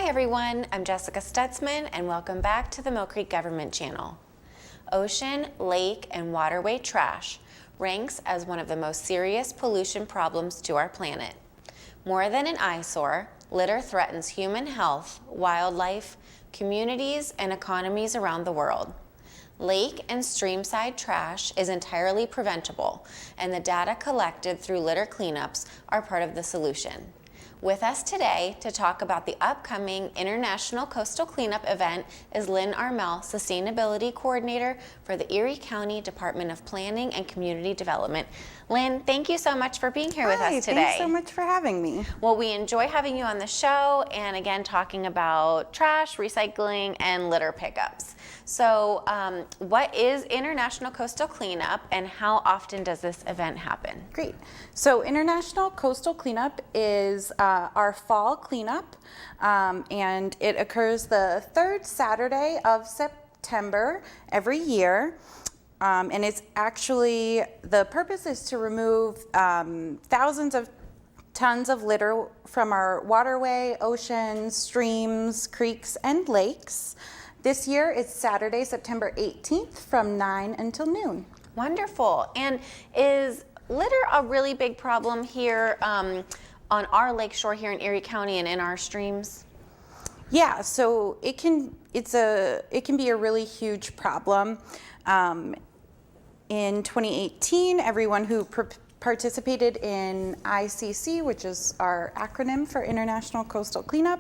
Hi everyone, I'm Jessica Stutzman and welcome back to the Millcreek Government Channel. Ocean, lake, and waterway trash ranks as one of the most serious pollution problems to our planet. More than an eyesore, litter threatens human health, wildlife, communities, and economies around the world. Lake and streamside trash is entirely preventable, and the data collected through litter cleanups are part of the solution. With us today to talk about the upcoming International Coastal Cleanup event is Lynn Armel, Sustainability Coordinator for the Erie County Department of Planning and Community Development. Lynn, thank you so much for being here with us today. Thanks so much for having me. Well, we enjoy having you on the show and again talking about trash, recycling, and litter pickups. So what is International Coastal Cleanup and how often does this event happen? Great. So International Coastal Cleanup is our fall cleanup, and it occurs the third Saturday of September every year. And it's actually, the purpose is to remove thousands of tons of litter from our waterway, oceans, streams, creeks, and lakes. This year, it's Saturday, September 18th from 9 until noon. Wonderful. And is litter a really big problem here on our lakeshore here in Erie County and in our streams? Yeah, so it can be a really huge problem. In 2018, everyone who participated in ICC, which is our acronym for International Coastal Cleanup,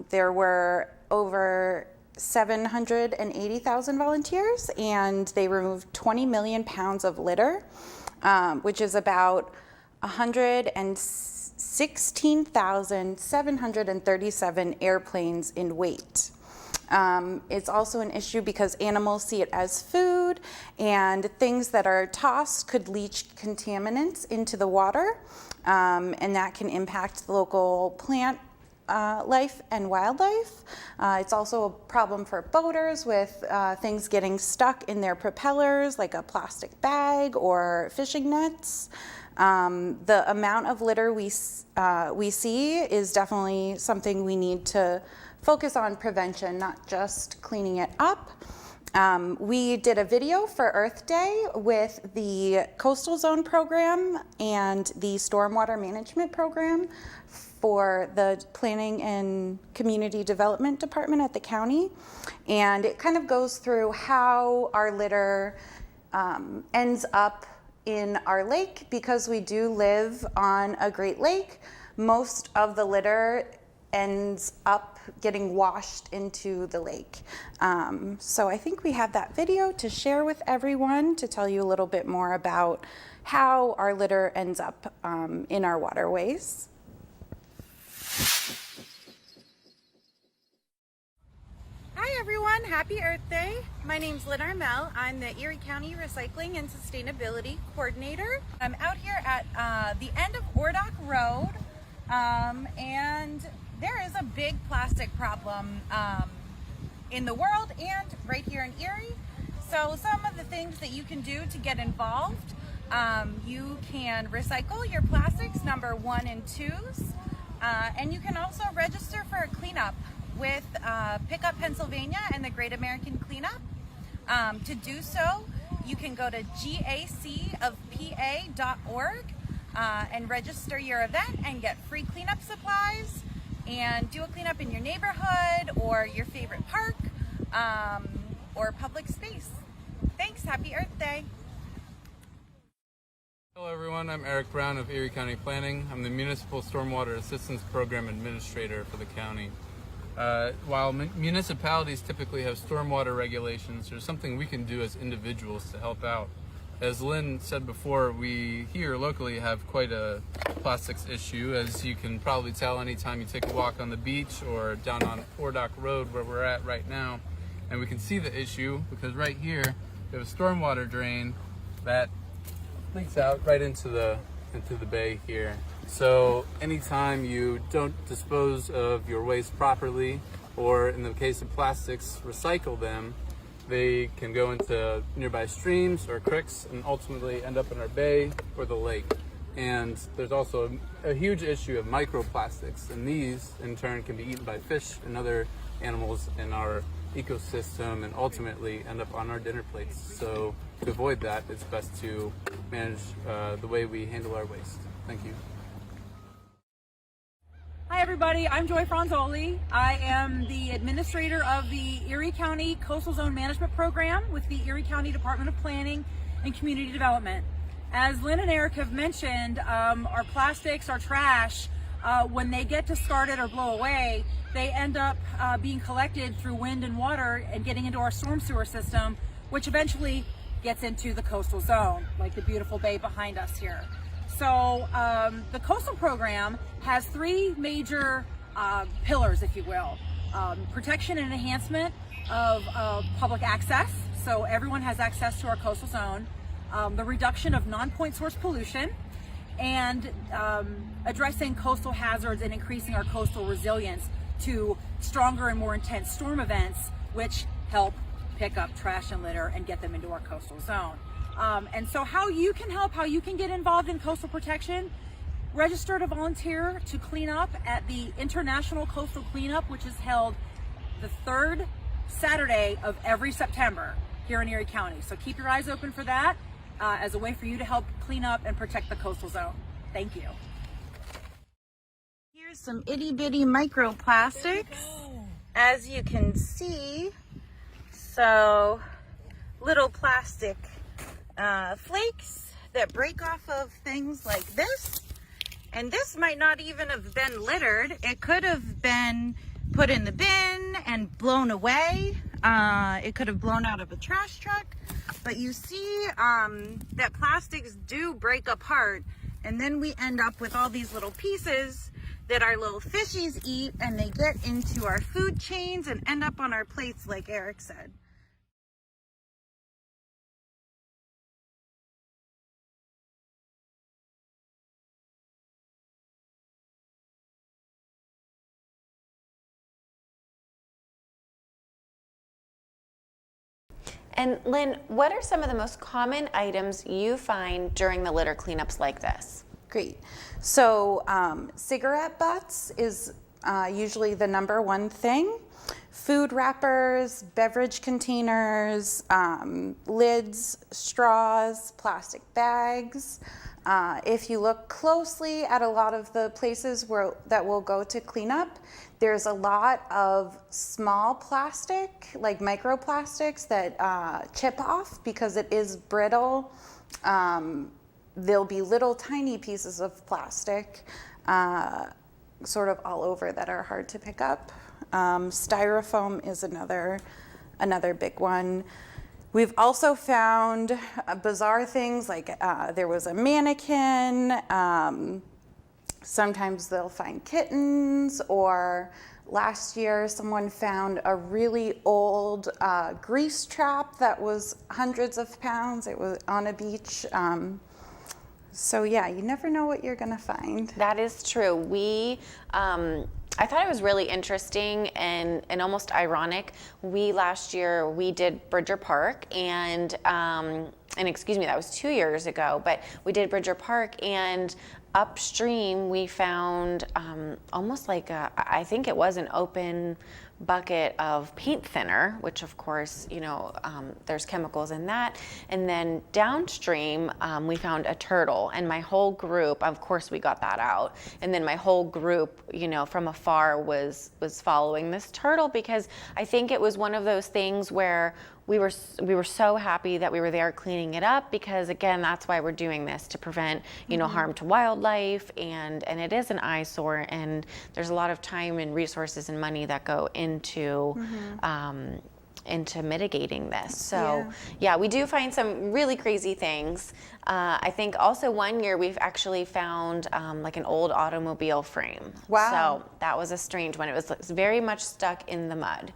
there were over 780,000 volunteers, and they removed 20 million pounds of litter, which is about 116,737 airplanes in weight. It's also an issue because animals see it as food, and things that are tossed could leach contaminants into the water, and that can impact the local plant life and wildlife. It's also a problem for boaters with things getting stuck in their propellers, like a plastic bag or fishing nets. The amount of litter we see is definitely something we need to focus on prevention, not just cleaning it up. We did a video for Earth Day with the Coastal Zone program and the Stormwater Management program for the Planning and Community Development Department at the county. And it kind of goes through how our litter ends up in our lake. Because we do live on a Great Lake, most of the litter ends up getting washed into the lake. So I think we have that video to share with everyone to tell you a little bit more about how our litter ends up in our waterways. Hi everyone, happy Earth Day. My name's Lynn Armel. I'm the Erie County Recycling and Sustainability Coordinator. I'm out here at the end of Ordock Road, and there is a big plastic problem in the world and right here in Erie. So some of the things that you can do to get involved, you can recycle your plastics number 1 and 2s, and you can also register for a cleanup with Pick Up Pennsylvania and the Great American Cleanup. To do so, you can go to gacofpa.org and register your event and get free cleanup supplies and do a cleanup in your neighborhood or your favorite park or public space. Thanks, happy Earth Day. Hello everyone, I'm Eric Brown of Erie County Planning. I'm the Municipal Stormwater Assistance Program Administrator for the county. While municipalities typically have stormwater regulations, there's something we can do as individuals to help out. As Lynn said before, we here locally have quite a plastics issue, as you can probably tell anytime you take a walk on the beach or down on Ordock Road where we're at right now. And we can see the issue because right here we have a stormwater drain that leaks out right into the bay here. So anytime you don't dispose of your waste properly, or in the case of plastics, recycle them, they can go into nearby streams or creeks and ultimately end up in our bay or the lake. And there's also a huge issue of microplastics, and these in turn can be eaten by fish and other animals in our ecosystem and ultimately end up on our dinner plates. So to avoid that, it's best to manage the way we handle our waste. Thank you. Hi everybody, I'm Joy Franzoli. I am the administrator of the Erie County Coastal Zone Management Program with the Erie County Department of Planning and Community Development. As Lynn and Eric have mentioned, our plastics, our trash, when they get discarded or blow away, they end up being collected through wind and water and getting into our storm sewer system, which eventually gets into the coastal zone, like the beautiful bay behind us here. So the coastal program has three major pillars, if you will. Protection and enhancement of public access, so everyone has access to our coastal zone. The reduction of non-point source pollution, and addressing coastal hazards and increasing our coastal resilience to stronger and more intense storm events, which help pick up trash and litter and get them into our coastal zone. And so how you can help, how you can get involved in coastal protection, register to volunteer to clean up at the International Coastal Cleanup, which is held the third Saturday of every September here in Erie County. So keep your eyes open for that as a way for you to help clean up and protect the coastal zone. Thank you. Here's some itty bitty microplastics, as you can see. So little plastic flakes that break off of things like this. And this might not even have been littered. It could have been put in the bin and blown away. It could have blown out of a trash truck. But you see that plastics do break apart, and then we end up with all these little pieces that our little fishies eat, and they get into our food chains and end up on our plates, like Eric said. And Lynn, what are some of the most common items you find during the litter cleanups like this? Great. So cigarette butts is usually the number one thing. Food wrappers, beverage containers, lids, straws, plastic bags. If you look closely at a lot of the places that we'll go to clean up, there's a lot of small plastic, like microplastics, that chip off because it is brittle. There'll be little tiny pieces of plastic sort of all over that are hard to pick up. Styrofoam is another big one. We've also found bizarre things like there was a mannequin. Sometimes they'll find kittens, or last year someone found a really old grease trap that was hundreds of pounds. It was on a beach. So yeah, you never know what you're gonna find. That is true. I thought it was really interesting and almost ironic. Last year we did Bridger Park, and excuse me, that was 2 years ago, but we did Bridger Park, and upstream we found almost like I think it was an open bucket of paint thinner, which of course, there's chemicals in that. And then downstream, we found a turtle, and my whole group, of course we got that out. And then my whole group, from afar was following this turtle, because I think it was one of those things where we were so happy that we were there cleaning it up, because again, that's why we're doing this, to prevent harm to wildlife, and it is an eyesore, and there's a lot of time and resources and money that go into mitigating this. So yeah, we do find some really crazy things. I think also one year we've actually found like an old automobile frame. Wow. So that was a strange one. It was very much stuck in the mud.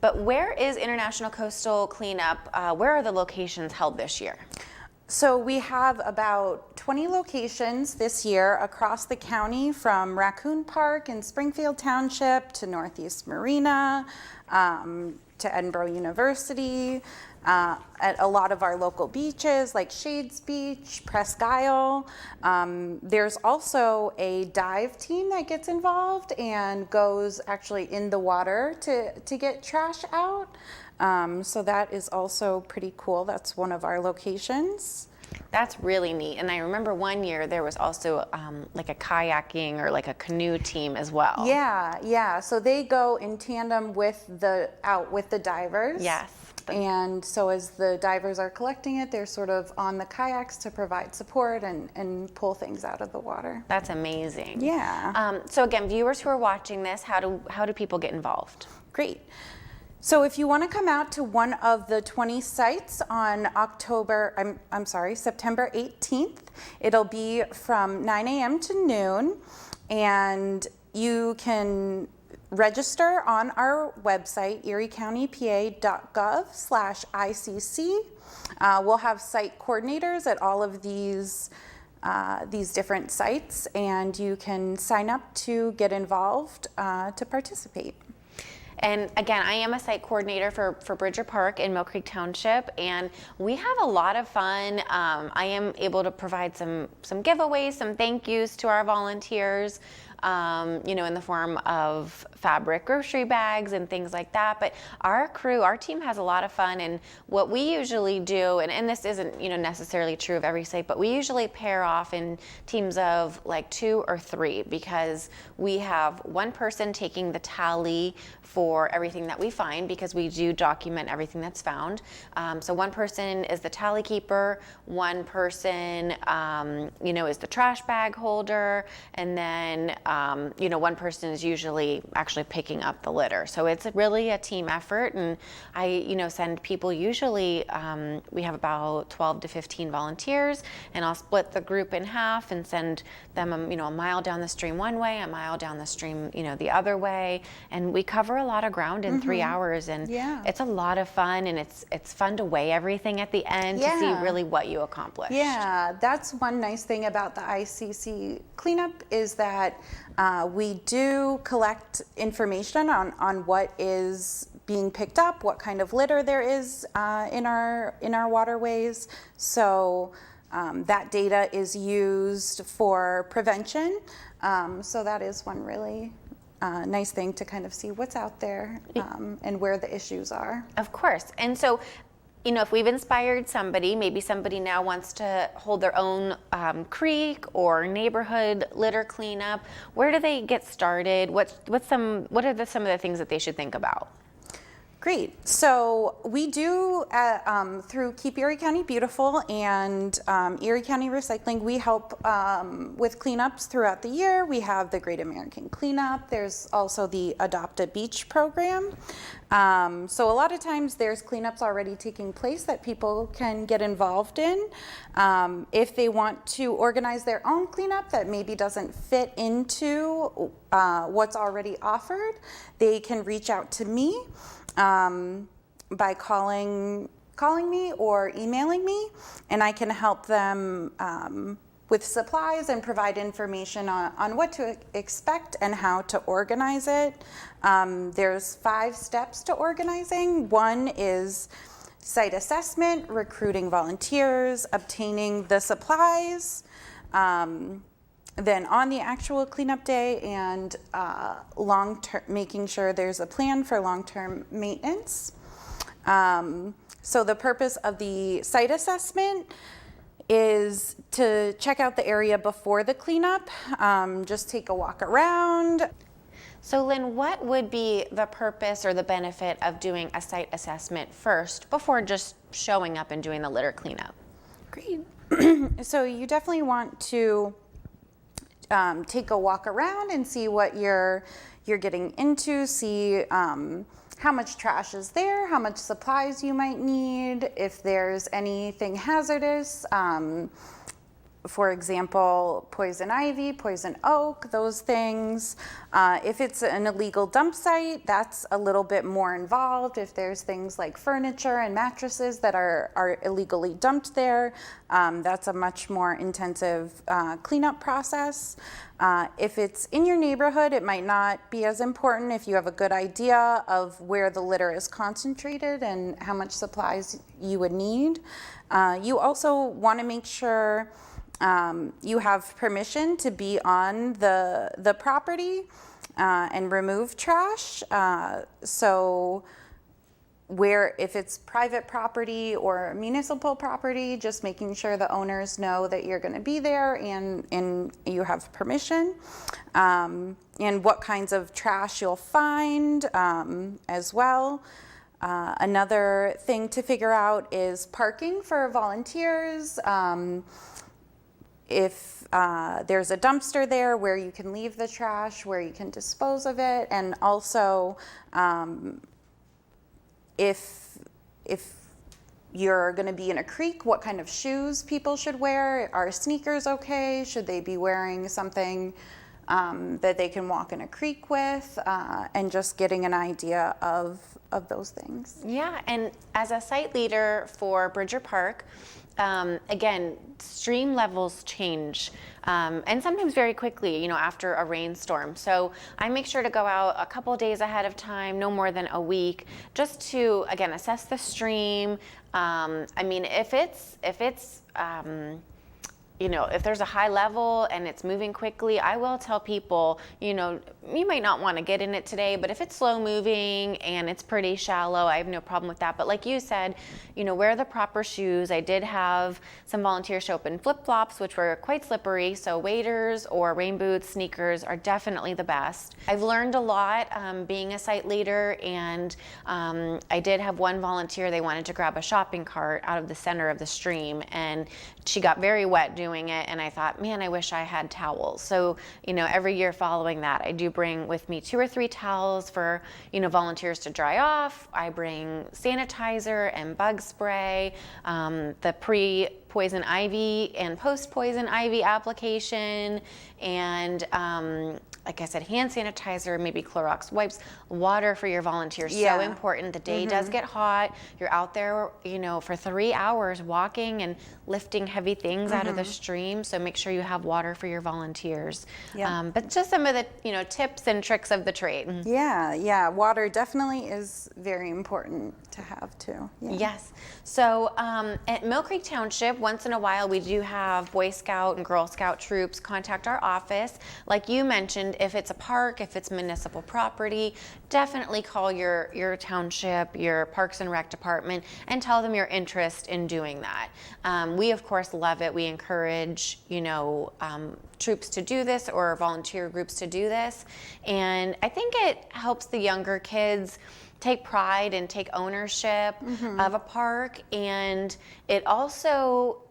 But where is International Coastal Cleanup? Where are the locations held this year? So we have about 20 locations this year across the county, from Raccoon Park in Springfield Township to Northeast Marina, to to Edinburgh University, at a lot of our local beaches like Shades Beach, Presque Isle. There's also a dive team that gets involved and goes actually in the water to get trash out. So that is also pretty cool. That's one of our locations. That's really neat. And I remember one year there was also like a kayaking or like a canoe team as well. Yeah. So they go in tandem with the divers. Yes. And so as the divers are collecting it, they're sort of on the kayaks to provide support and pull things out of the water. That's amazing. Yeah. So again, viewers who are watching this, how do people get involved? Great. So if you want to come out to one of the 20 sites on September 18th, it'll be from 9 a.m. to noon, and you can register on our website, eriecountypa.gov/ICC. We'll have site coordinators at all of these different sites, and you can sign up to get involved to participate. And again, I am a site coordinator for Bridger Park in Millcreek Township, and we have a lot of fun. I am able to provide some giveaways, some thank yous to our volunteers, in the form of fabric grocery bags and things like that. But our team has a lot of fun, and what we usually do, and this isn't necessarily true of every site, but we usually pair off in teams of like 2 or 3, because we have one person taking the tally for everything that we find, because we do document everything that's found. So one person is the tally keeper, one person is the trash bag holder, and then one person is usually actually picking up the litter. So it's really a team effort, and I send people, usually we have about 12 to 15 volunteers, and I'll split the group in half and send them a mile down the stream one way, a mile down the stream the other way, and we cover a lot of ground in 3 hours, and it's a lot of fun, and it's fun to weigh everything at the end to see really what you accomplished. Yeah, that's one nice thing about the ICC cleanup, is that we do collect information on what is being picked up, what kind of litter there is in our waterways. So that data is used for prevention. So that is one really nice thing, to kind of see what's out there and where the issues are. Of course. And so, if we've inspired somebody, maybe somebody now wants to hold their own creek or neighborhood litter cleanup, where do they get started? What are some of the things that they should think about? Great. So we do, through Keep Erie County Beautiful and Erie County Recycling, we help with cleanups throughout the year. We have the Great American Cleanup. There's also the Adopt a Beach program. So a lot of times there's cleanups already taking place that people can get involved in. If they want to organize their own cleanup that maybe doesn't fit into what's already offered, they can reach out to me by calling me or emailing me, and I can help them with supplies and provide information on what to expect and how to organize it. There's 5 steps to organizing. One is site assessment, recruiting volunteers, obtaining the supplies, then on the actual cleanup day, and long-term, making sure there's a plan for long-term maintenance. So the purpose of the site assessment is to check out the area before the cleanup, just take a walk around. So Lynn, what would be the purpose or the benefit of doing a site assessment first before just showing up and doing the litter cleanup? Great. So you definitely want to take a walk around and see what you're getting into, see how much trash is there, how much supplies you might need, if there's anything hazardous. for example, poison ivy, poison oak, those things. If it's an illegal dump site, that's a little bit more involved. If there's things like furniture and mattresses that are illegally dumped there, that's a much more intensive cleanup process. If it's in your neighborhood, it might not be as important if you have a good idea of where the litter is concentrated and how much supplies you would need. You also want to make sure you have permission to be on the property and remove trash. So if it's private property or municipal property, just making sure the owners know that you're going to be there and you have permission, and what kinds of trash you'll find as well. Another thing to figure out is parking for volunteers. If there's a dumpster there, where you can leave the trash, where you can dispose of it, and also if you're going to be in a creek, what kind of shoes people should wear. Are sneakers okay? Should they be wearing something that they can walk in a creek with? And just getting an idea of those things. Yeah, and as a site leader for Bridger Park, again, stream levels change, and sometimes very quickly, after a rainstorm. So I make sure to go out a couple days ahead of time, no more than a week, just to, again, assess the stream. If there's a high level and it's moving quickly, I will tell people, you might not want to get in it today, but if it's slow moving and it's pretty shallow, I have no problem with that. But like you said, wear the proper shoes. I did have some volunteers show up in flip-flops, which were quite slippery. So waders or rain boots, sneakers are definitely the best. I've learned a lot being a site leader, and I did have one volunteer, they wanted to grab a shopping cart out of the center of the stream, and she got very wet doing it, and I thought, man, I wish I had towels. So, every year following that, I do bring with me 2 or 3 towels for, volunteers to dry off. I bring sanitizer and bug spray, the pre-poison ivy and post-poison ivy application, and like I said, hand sanitizer, maybe Clorox wipes, water for your volunteers. Yeah. So important. The day does get hot. You're out there, for 3 hours walking and lifting heavy things out of the stream. So make sure you have water for your volunteers. Yeah. But just some of the, tips and tricks of the trade. Yeah. Water definitely is very important to have too. Yeah. Yes. So at Millcreek Township, once in a while, we do have Boy Scout and Girl Scout troops contact our office. Like you mentioned, if it's a park, if it's municipal property, definitely call your township, your Parks and Rec department, and tell them your interest in doing that. We, of course, love it. We encourage, troops to do this or volunteer groups to do this. And I think it helps the younger kids take pride and take ownership of a park. And it also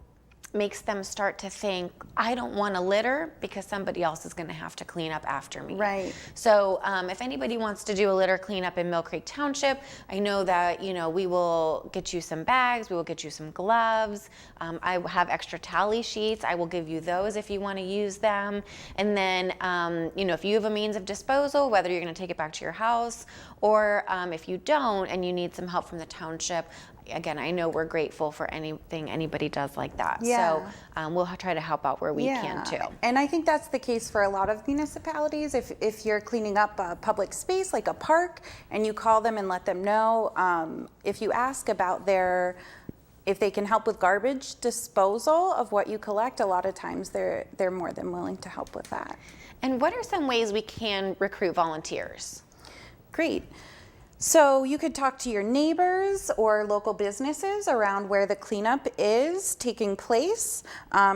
makes them start to think, I don't want to litter because somebody else is going to have to clean up after me. Right. So if anybody wants to do a litter cleanup in Millcreek Township, I know that, we will get you some bags, we will get you some gloves. I have extra tally sheets. I will give you those if you want to use them. And then, if you have a means of disposal, whether you're going to take it back to your house or if you don't and you need some help from the township, again, I know we're grateful for anything anybody does like that. Yeah. So we'll try to help out where we can too. And I think that's the case for a lot of municipalities. If you're cleaning up a public space like a park and you call them and let them know, if you ask about if they can help with garbage disposal of what you collect, a lot of times they're more than willing to help with that. And what are some ways we can recruit volunteers? Great. So you could talk to your neighbors or local businesses around where the cleanup is taking place.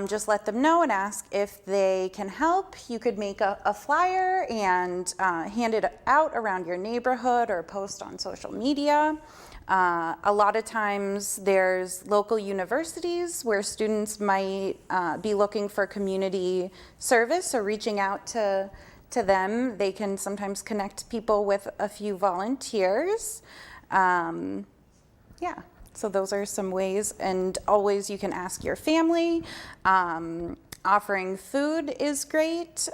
Just let them know and ask if they can help. You could make a flyer and hand it out around your neighborhood or post on social media. A lot of times there's local universities where students might be looking for community service or reaching out to them. They can sometimes connect people with a few volunteers. So those are some ways, and always you can ask your family. Offering food is great.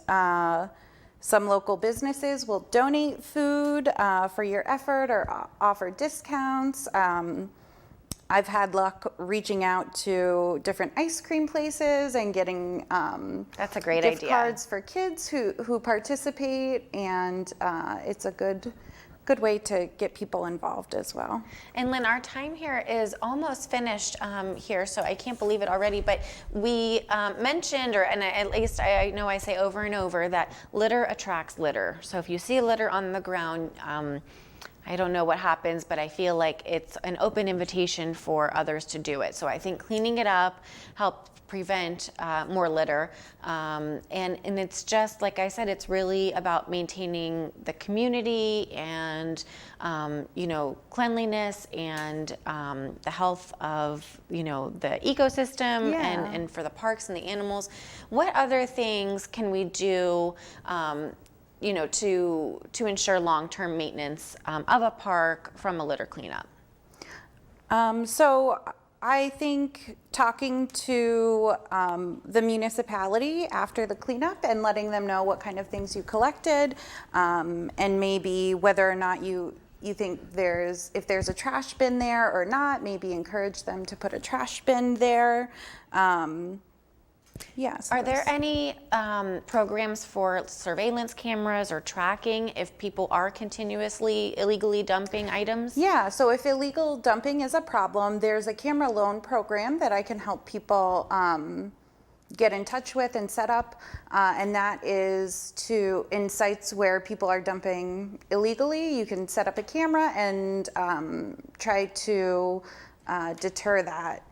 Some local businesses will donate food for your effort or offer discounts. I've had luck reaching out to different ice cream places and getting That's a great gift idea. cards for kids who participate, and it's a good way to get people involved as well. And Lynn, our time here is almost finished here, so I can't believe it already, but we mentioned, and at least I know I say over and over, that litter attracts litter. So if you see litter on the ground, I don't know what happens, but I feel like it's an open invitation for others to do it. So I think cleaning it up helps prevent more litter. And it's just, like I said, it's really about maintaining the community and, cleanliness and the health of, the ecosystem Yeah. and for the parks and the animals. What other things can we do to ensure long-term maintenance of a park from a litter cleanup? So I think talking to the municipality after the cleanup and letting them know what kind of things you collected, and maybe whether or not you think if there's a trash bin there or not, maybe encourage them to put a trash bin there. Yes. Are there any programs for surveillance cameras or tracking if people are continuously illegally dumping items? Yeah, so if illegal dumping is a problem, there's a camera loan program that I can help people get in touch with and set up, and that is in sites where people are dumping illegally. You can set up a camera and try to deter that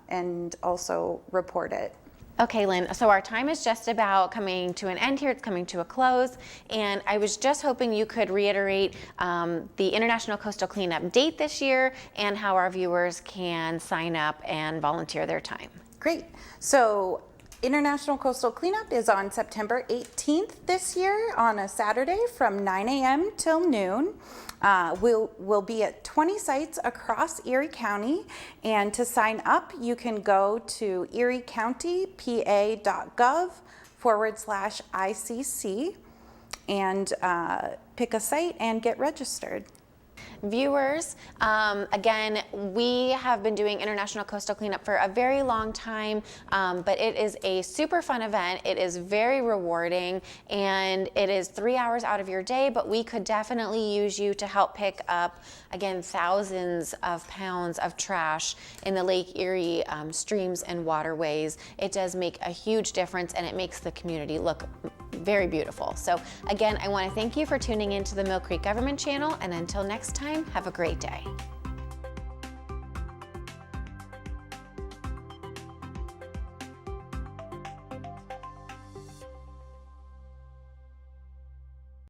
and also report it. Okay, Lynn, so our time is just about coming to an end here. It's coming to a close. And I was just hoping you could reiterate the International Coastal Cleanup date this year and how our viewers can sign up and volunteer their time. Great. So International Coastal Cleanup is on September 18th this year on a Saturday from 9 a.m. till noon. We'll be at 20 sites across Erie County, and to sign up, you can go to eriecountypa.gov/ICC and pick a site and get registered. Viewers, again, we have been doing International Coastal Cleanup for a very long time, but it is a super fun event. It is very rewarding, and it is 3 hours out of your day, but we could definitely use you to help pick up, again, thousands of pounds of trash in the Lake Erie streams and waterways. It does make a huge difference, and it makes the community look very beautiful. So again, I want to thank you for tuning into the Millcreek Government Channel, and until next time, have a great day.